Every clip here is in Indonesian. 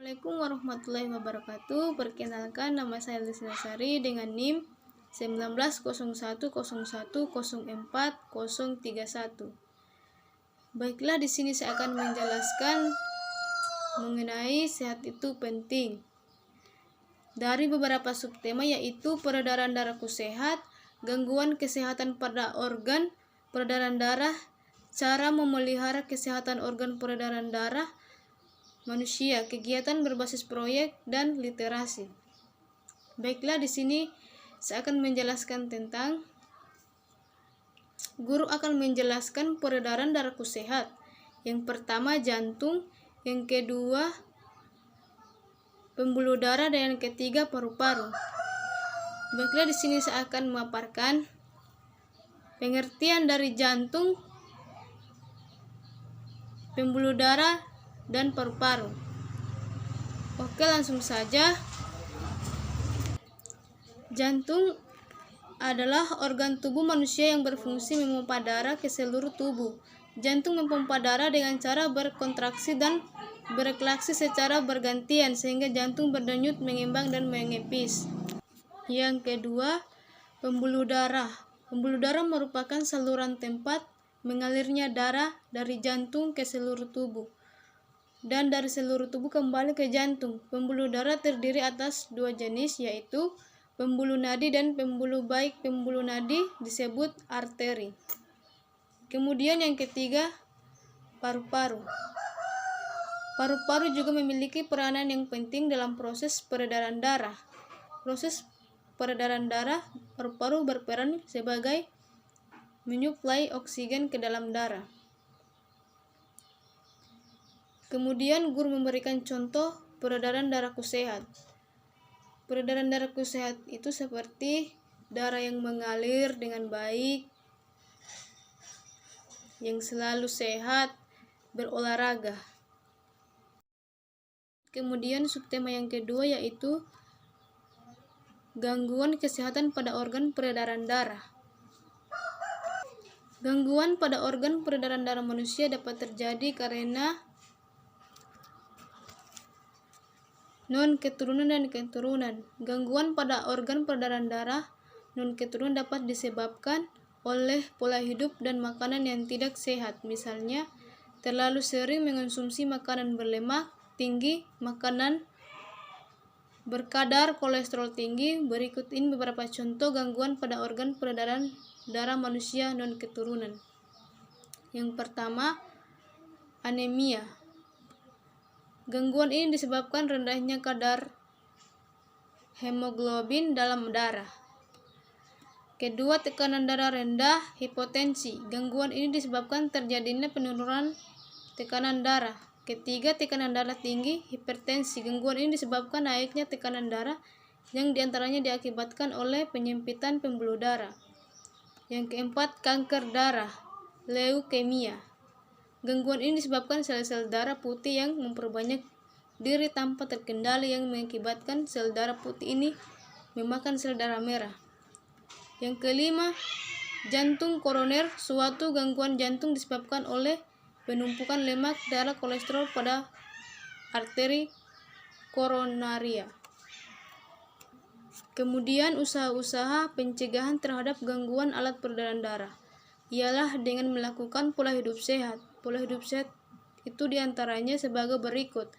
Assalamualaikum warahmatullahi wabarakatuh. Perkenalkan, nama saya Lisna Sari dengan NIM 1901010431. Baiklah, di sini saya akan menjelaskan mengenai sehat itu penting dari beberapa subtema, yaitu peredaran darahku sehat, gangguan kesehatan pada organ peredaran darah, cara memelihara kesehatan organ peredaran darah manusia, kegiatan berbasis proyek, dan literasi. Baiklah, di sini saya akan menjelaskan tentang guru akan menjelaskan peredaran darahku sehat. Yang pertama jantung, yang kedua pembuluh darah, dan yang ketiga paru-paru. Baiklah, di sini saya akan memaparkan pengertian dari jantung, pembuluh darah, dan paru-paru. Oke, langsung saja. Jantung adalah organ tubuh manusia yang berfungsi memompa darah ke seluruh tubuh. Jantung memompa darah dengan cara berkontraksi dan berreaksi secara bergantian sehingga jantung berdenyut, mengembang, dan mengepis. Yang kedua, pembuluh darah. Pembuluh darah merupakan saluran tempat mengalirnya darah dari jantung ke seluruh tubuh dan dari seluruh tubuh kembali ke jantung. Pembuluh darah terdiri atas dua jenis, yaitu pembuluh nadi dan pembuluh baik. Pembuluh nadi disebut arteri. Kemudian yang ketiga, paru-paru. Paru-paru juga memiliki peranan yang penting dalam proses peredaran darah. Proses peredaran darah, paru-paru berperan sebagai menyuplai oksigen ke dalam darah. Kemudian guru memberikan contoh peredaran darahku sehat. Peredaran darahku sehat itu seperti darah yang mengalir dengan baik, yang selalu sehat, berolahraga. Kemudian subtema yang kedua yaitu gangguan kesehatan pada organ peredaran darah. Gangguan pada organ peredaran darah manusia dapat terjadi karena non-keturunan dan keturunan. Gangguan pada organ peredaran darah non-keturunan dapat disebabkan oleh pola hidup dan makanan yang tidak sehat. Misalnya, terlalu sering mengonsumsi makanan berlemak tinggi, makanan berkadar kolesterol tinggi. Berikut ini beberapa contoh gangguan pada organ peredaran darah manusia non-keturunan. Yang pertama, anemia. Gangguan ini disebabkan rendahnya kadar hemoglobin dalam darah. Kedua, tekanan darah rendah, hipotensi. Gangguan ini disebabkan terjadinya penurunan tekanan darah. Ketiga, tekanan darah tinggi, hipertensi. Gangguan ini disebabkan naiknya tekanan darah yang diantaranya diakibatkan oleh penyempitan pembuluh darah. Yang keempat, kanker darah, leukemia. Gangguan ini disebabkan sel-sel darah putih yang memperbanyak diri tanpa terkendali yang mengakibatkan sel darah putih ini memakan sel darah merah. Yang kelima, jantung koroner. Suatu gangguan jantung disebabkan oleh penumpukan lemak darah kolesterol pada arteri koronaria. Kemudian usaha-usaha pencegahan terhadap gangguan alat peredaran darah ialah dengan melakukan pola hidup sehat. Pola hidup sehat itu diantaranya sebagai berikut: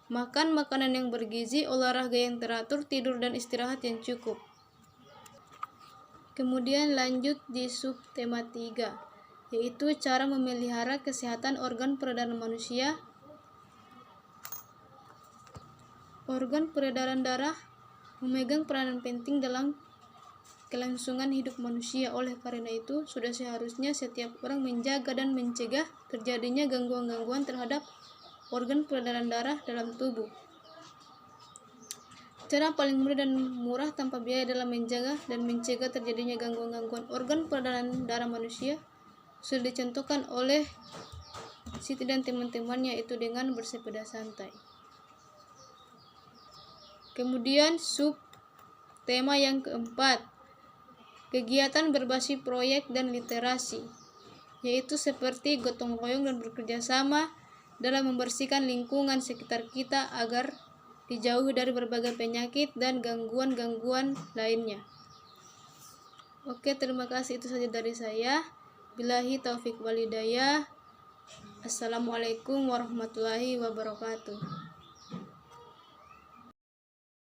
makan makanan yang bergizi, olahraga yang teratur, tidur dan istirahat yang cukup. Kemudian lanjut di subtema 3, yaitu cara memelihara kesehatan organ peredaran manusia. Organ peredaran darah memegang peranan penting dalam kelangsungan hidup manusia. Oleh karena itu, sudah seharusnya setiap orang menjaga dan mencegah terjadinya gangguan-gangguan terhadap organ peredaran darah dalam tubuh. Cara paling mudah dan murah tanpa biaya dalam menjaga dan mencegah terjadinya gangguan-gangguan organ peredaran darah manusia sudah dicontohkan oleh Siti dan teman-temannya, yaitu dengan bersepeda santai. Kemudian subtema yang keempat, kegiatan berbasis proyek dan literasi, yaitu seperti gotong royong dan bekerja sama dalam membersihkan lingkungan sekitar kita agar dijauhi dari berbagai penyakit dan gangguan-gangguan lainnya. Oke, terima kasih, itu saja dari saya. Billahi taufik walhidayah. Assalamualaikum warahmatullahi wabarakatuh.